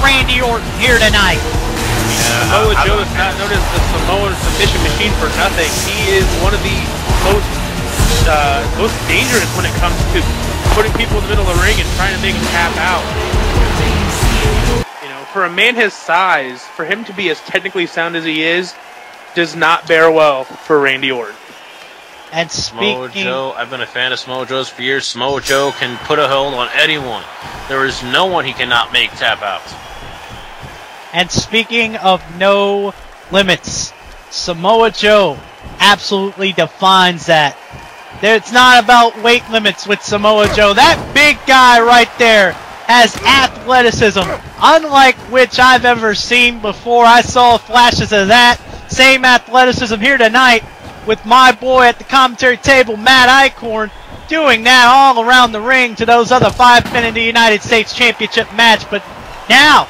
Randy Orton here tonight. Samoa Joe is not known as the Samoan submission machine for nothing. He is one of the most dangerous when it comes to putting people in the middle of the ring and trying to make them tap out. You know, for a man his size, for him to be as technically sound as he is, does not bear well for Randy Orton. And Samoa Joe, I've been a fan of Samoa Joe's for years. Samoa Joe can put a hold on anyone. There is no one he cannot make tap out. And speaking of no limits, Samoa Joe absolutely defines that. It's not about weight limits with Samoa Joe. That big guy right there has athleticism, unlike which I've ever seen before. I saw flashes of that same athleticism here tonight with my boy at the commentary table, Matt Eichorn, doing that all around the ring to those other 5 men in the United States Championship match. But now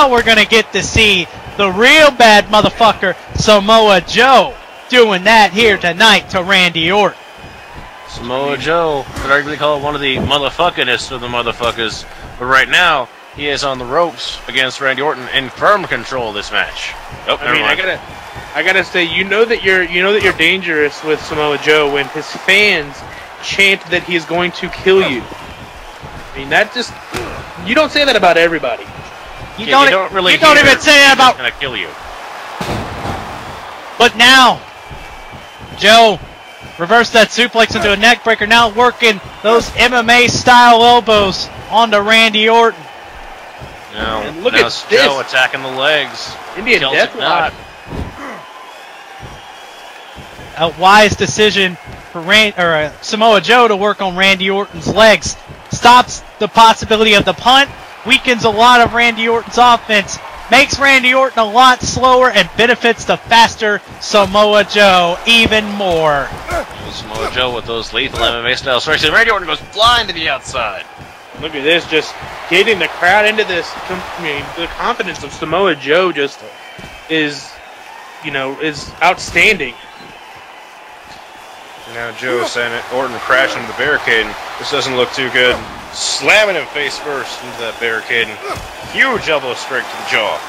we're going to get to see the real bad motherfucker, Samoa Joe, doing that here tonight to Randy Orton. Samoa Joe could arguably call it one of the motherfuckingest of the motherfuckers, but right now he is on the ropes against Randy Orton in firm control of this match. Oh, I mean, I gotta say, you know that you're dangerous with Samoa Joe when his fans chant that he is going to kill you. I mean, that just, you don't say that about everybody. You don't even say that about. Gonna kill you. But now, Joe reversed that suplex into a neck breaker. Now working those MMA style elbows onto Randy Orton. Now look at Joe attacking the legs. Indian Deathlock. A wise decision for Samoa Joe to work on Randy Orton's legs. Stops the possibility of the punt, weakens a lot of Randy Orton's offense, makes Randy Orton a lot slower, and benefits the faster Samoa Joe even more. Samoa Joe with those lethal MMA style strikes, and Randy Orton goes blind to the outside. Look at this, just getting the crowd into this. I mean, the confidence of Samoa Joe just is outstanding. Now Joe sent Orton crashing into the barricade. This doesn't look too good. Slamming him face first into that barricade. Huge elbow strike to the jaw.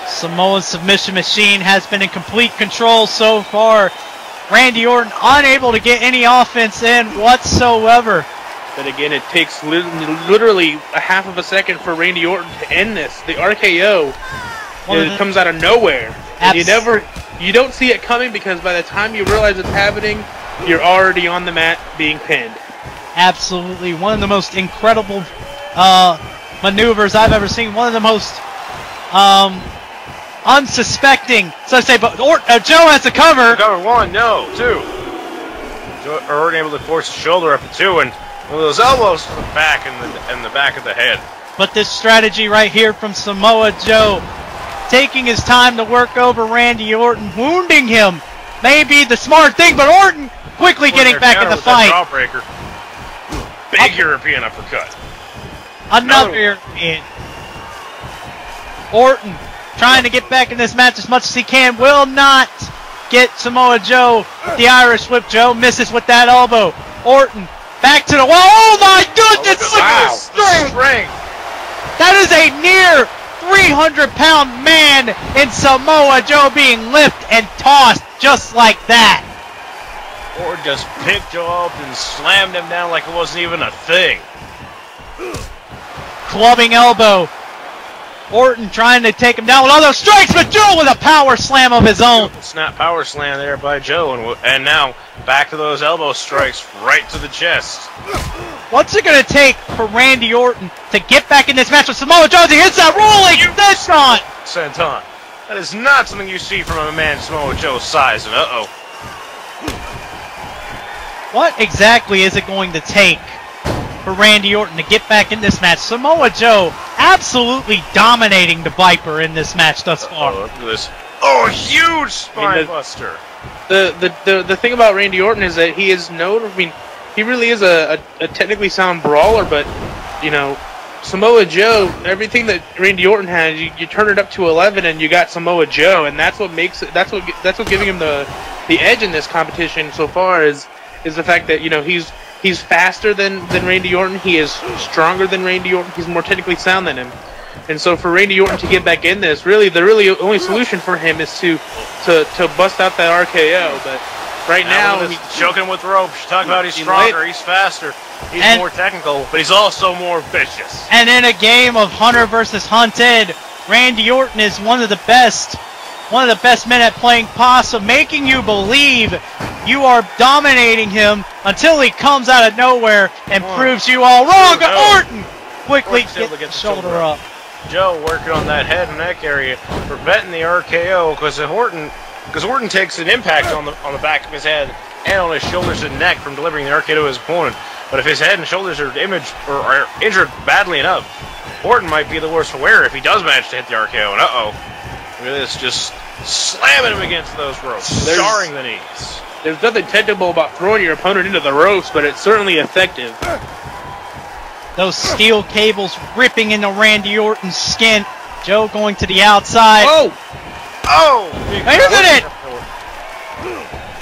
Samoa's submission machine has been in complete control so far. Randy Orton unable to get any offense in whatsoever. But again, it takes literally a half of a second for Randy Orton to end this. The RKO comes out of nowhere. And you don't see it coming because by the time you realize it's happening, you're already on the mat being pinned. Absolutely. One of the most incredible maneuvers I've ever seen. One of the most unsuspecting. So I say, but Joe has to cover. Cover one, no, two. Orton able to force his shoulder up to two, and one of those elbows to the back and the back of the head. But this strategy right here from Samoa Joe, taking his time to work over Randy Orton, wounding him, may be the smart thing, but Orton quickly getting back in the fight. Jawbreaker. Big European uppercut. Another European. Orton trying to get back in this match as much as he can. Will not get Samoa Joe the Irish whip. Joe misses with that elbow. Orton back to the wall. Oh my goodness! Look at the strength. That is a near 300-pound man in Samoa Joe being lifted and tossed just like that. Orton just picked Joe up and slammed him down like it wasn't even a thing. Clubbing elbow. Orton trying to take him down with all those strikes, but Joe with a power slam of his own. Snap power slam there by Joe, and now back to those elbow strikes right to the chest. What's it going to take for Randy Orton to get back in this match with Samoa Joe? He hits that rolling senton. Senton. That is not something you see from a man Samoa Joe's size, and What exactly is it going to take for Randy Orton to get back in this match? Samoa Joe absolutely dominating the Viper in this match thus far. Look at this. Oh, a huge spine buster. The thing about Randy Orton is that he is known, he really is a technically sound brawler, but, Samoa Joe, everything that Randy Orton has, you turn it up to 11 and you got Samoa Joe, and that's what makes it, that's what giving him the edge in this competition so far is the fact that, he's faster than Randy Orton, he is stronger than Randy Orton, he's more technically sound than him. And so for Randy Orton to get back in this, really the only solution for him is to bust out that RKO. But right now he's choking with ropes. Talk about he's stronger, he's faster, he's more technical, but he's also more vicious. And in a game of Hunter versus Hunted, Randy Orton is one of the best men at playing possum, making you believe you are dominating him until he comes out of nowhere and proves you all wrong. Orton quickly gets the shoulder up. Joe working on that head and neck area, preventing the RKO because Orton takes an impact on the back of his head and on his shoulders and neck from delivering the RKO to his opponent. But if his head and shoulders are injured badly enough, Orton might be the worse for wear if he does manage to hit the RKO. And look at this, just slamming him against those ropes, jarring the knees. There's nothing technical about throwing your opponent into the ropes, but it's certainly effective. Those steel cables ripping into Randy Orton's skin. Joe going to the outside. Oh! Wait a minute!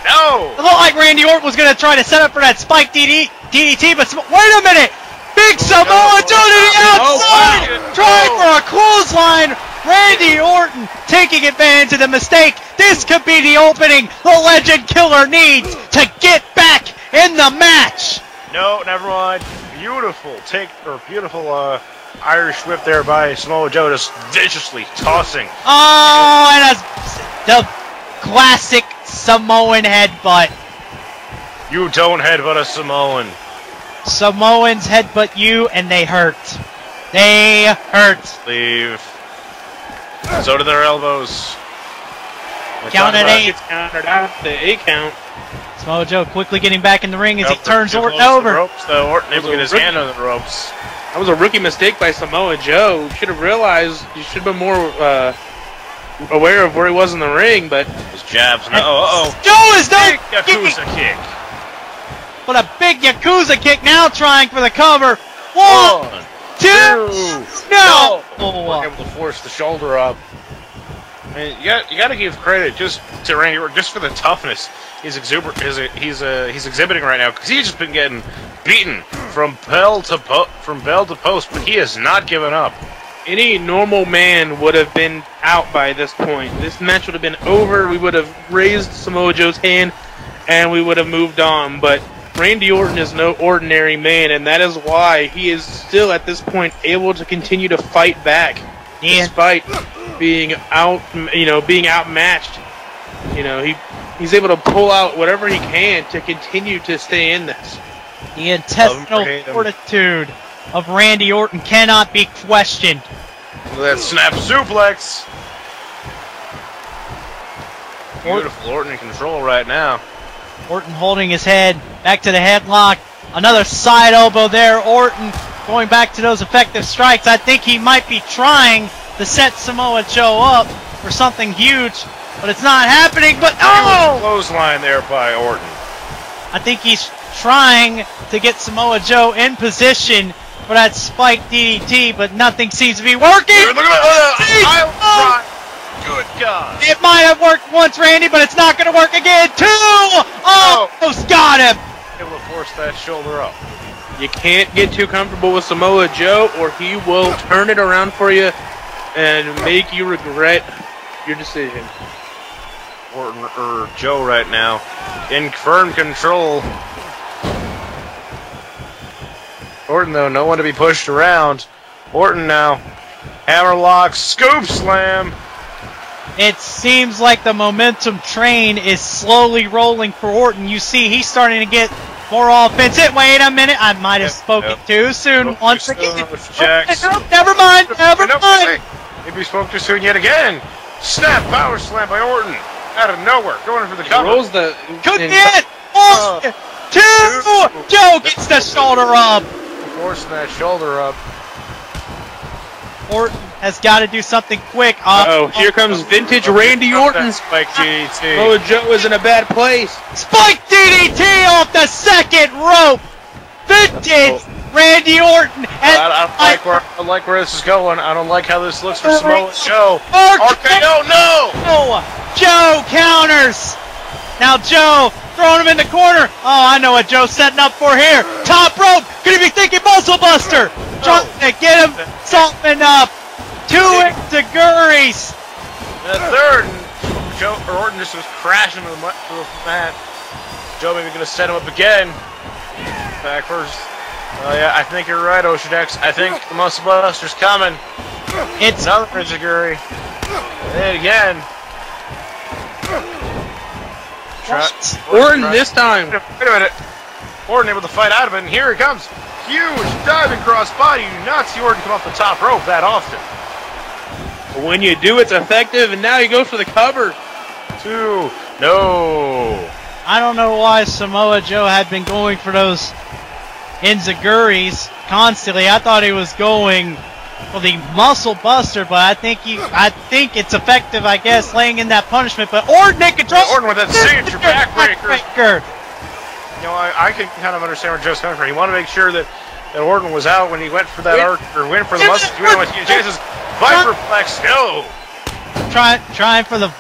No! It looked like Randy Orton was going to try to set up for that spike DDT, but wait a minute! Big Samoa Joe to the outside! Trying for a clothesline! Randy Orton taking advantage of the mistake. This could be the opening the Legend Killer needs to get back in the match. No, never mind. Beautiful Irish whip there by Samoa Joe, just viciously tossing. Oh, and the classic Samoan headbutt. You don't headbutt a Samoan. Samoans headbutt you, and they hurt. They hurt. Leave. So do their elbows. Count at 8. It's countered out the 8 count. Samoa Joe quickly getting back in the ring as he turns Orton over. over. Ropes, though. Orton able to get his hand on the ropes. That was a rookie mistake by Samoa Joe. Should have realized, you should have been more aware of where he was in the ring, but his jabs. Joe is big Yakuza kick. But a big Yakuza kick now trying for the cover. One, two, no! Able to force the shoulder up. I mean, you got to give credit just to Randy Orton just for the toughness he's exhibiting right now, because he's just been getting beaten from bell to post, but he has not given up. Any normal man would have been out by this point. This match would have been over. We would have raised Samoa Joe's hand, and we would have moved on. But Randy Orton is no ordinary man, and that is why he is still at this point able to continue to fight back, despite being outmatched. He's able to pull out whatever he can to continue to stay in this. The intestinal fortitude of Randy Orton cannot be questioned. Look at that snap suplex. Beautiful Orton in control right now. Orton holding his head, back to the headlock. Another side elbow there. Orton going back to those effective strikes. I think he might be trying to set Samoa Joe up for something huge, but it's not happening. But clothesline there by Orton. I think he's trying to get Samoa Joe in position for that spike DDT, but nothing seems to be working. Look at that! Good God! It might have worked once, Randy, but it's not going to work again. Almost got him. Able to force that shoulder up. You can't get too comfortable with Samoa Joe, or he will turn it around for you and make you regret your decision. Orton or Joe right now in firm control. Orton though, no one to be pushed around. Orton now, hammerlock, scoop slam. It seems like the momentum train is slowly rolling for Orton. You see, he's starting to get more offensive. Wait a minute, I might have spoken too soon once again. Never mind. Maybe we spoke too soon yet again. Snap, power slam by Orton. Out of nowhere, going for the cover. Rolls the... Could be it! Two! Joe gets the shoulder up. Forcing that shoulder up. Orton has got to do something quick. Here comes vintage Randy Orton. Spike DDT. Oh, Joe is in a bad place. Spike DDT off the second rope. Vintage Randy Orton. I don't like where this is going. I don't like how this looks for Samoa Joe. RKO, no! Joe counters. Now Joe throwing him in the corner. Oh, I know what Joe's setting up for here. Top rope. Could he be thinking muscle buster? Trying to get him softened up. enziguris. And a third, and Orton just was crashing to the mat. Joe maybe going to set him up again. Back first. Oh yeah, I think you're right, Oshujax. I think the Muscle Buster's coming. It's another enziguri. And again. Orton this time. Wait a minute. Orton able to fight out of it, and here he comes. Huge diving cross body. You do not see Orton come off the top rope that often. But when you do, it's effective, and now he goes for the cover. 2. No. I don't know why Samoa Joe had been going for those enziguris constantly. I thought he was going for the muscle buster, but I think it's effective, I guess, laying in that punishment. But Orton in control. Orton with that signature backbreaker. You know, I can kind of understand where Joe's coming from. He wanted to make sure that Orton was out when he went for that arc, or went for the muscle. He went with Chase's Viperplex. No. Trying for the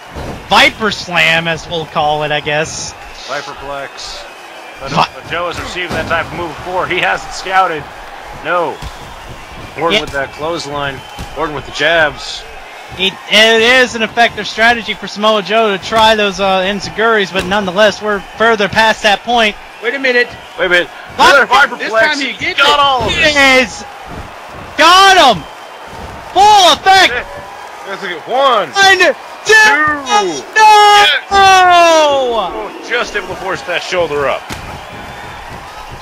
Viper Slam, as we'll call it, I guess. Viperplex. But Joe has received that type of move before. He hasn't scouted. No. Orton with that clothesline. Orton with the jabs. It is an effective strategy for Samoa Joe to try those enziguris, but nonetheless, we're further past that point. Wait a minute. Another Viperplex. This time he gets got all of it. Got him. Full effect. Let's get 1, 2. No! Oh, just able to force that shoulder up.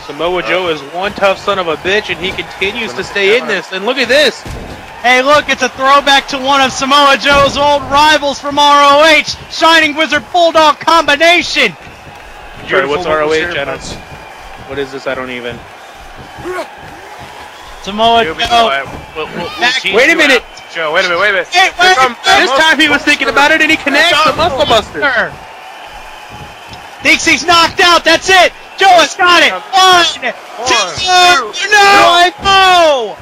Samoa Joe is one tough son of a bitch, and he continues to stay in this. And look at this. Hey, look, it's a throwback to one of Samoa Joe's old rivals from ROH, Shining Wizard Bulldog combination. Sorry, what's ROH? What is this? I don't even. Samoa Joe. Wait a minute. Joe, wait a minute. Hey, this time he was thinking about it, and he connects the Muscle Buster. Thinks he's knocked out. That's it. Joe has got it. 1, 2, no!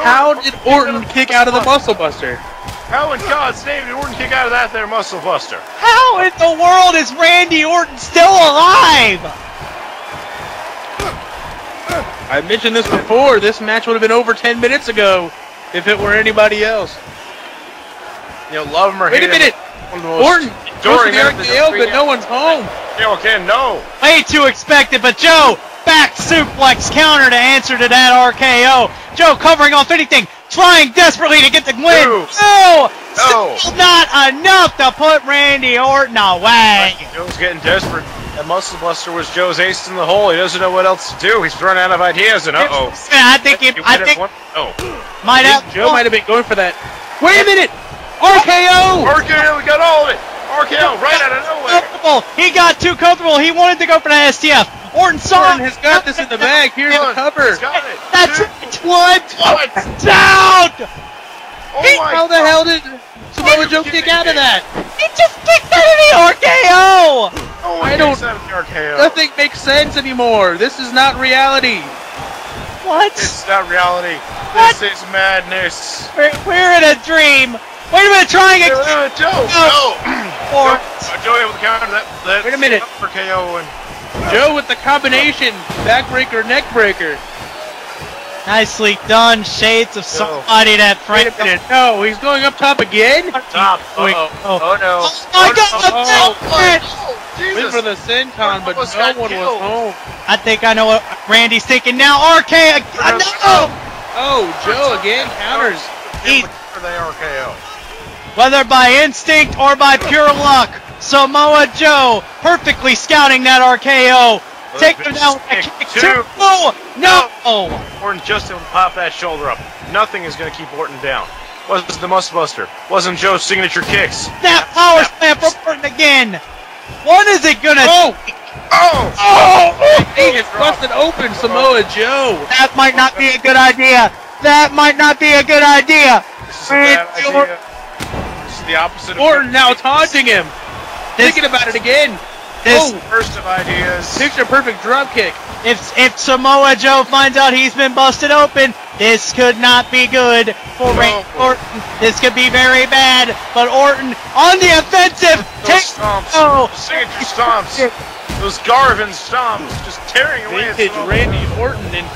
How did Orton kick out of the Muscle Buster? How in God's name did Orton kick out of that there Muscle Buster? How in the world is Randy Orton still alive? I mentioned this before. This match would have been over 10 minutes ago if it were anybody else. You know, love him or hate him. Wait a minute. Orton goes to the RKO, but no one's home. Yeah, okay, no. Way too expected, but Joe, back suplex counter to answer to that RKO. Joe covering off anything, trying desperately to get the win. No! Still not enough to put Randy Orton away. Joe's getting desperate. That Muscle Buster was Joe's ace in the hole. He doesn't know what else to do. He's run out of ideas, and I think Joe might have been going for that. Wait a minute! RKO! RKO, we got all of it! RKO right out of nowhere! He got too comfortable. He wanted to go for the STF. Orton has got this in the bag. Here's the cover. He's got it. That's what? Down! How the hell did Samoa Joe kick out of that? He just kicked out of the RKO! I don't. Nothing makes sense anymore. This is not reality. What? It's not reality. This is madness. We're in a dream. Wait a minute, trying again. Joe. No. Joe able to counter that. Wait a minute. RKO and Joe with the combination backbreaker, neckbreaker. Nicely done. Shades of somebody that Wait a minute. No, he's going up top again. Top. Oh no. Oh my God! Went for the Senton, but no one was home. I think I know what Randy's thinking now. RK. No. Oh, Joe again counters. For the RKO. Whether by instinct or by pure luck, Samoa Joe perfectly scouting that RKO. Take him down with a kick. 2. No. Orton just able to pop that shoulder up. Nothing is going to keep Orton down. Wasn't the Muscle Buster. Wasn't Joe's signature kicks. That power slam from Orton again. What is it going to take? He just busted open Samoa Joe. That might not be a good idea. This is a bad idea. This is the opposite of Orton now taunting him. Thinking about it again. First of ideas. Picture perfect drop kick. If Samoa Joe finds out he's been busted open, this could not be good for Randy Orton. This could be very bad. But Orton on the offensive. Signature stomps. Those Garvin stomps just tearing away. Vintage Randy Orton. And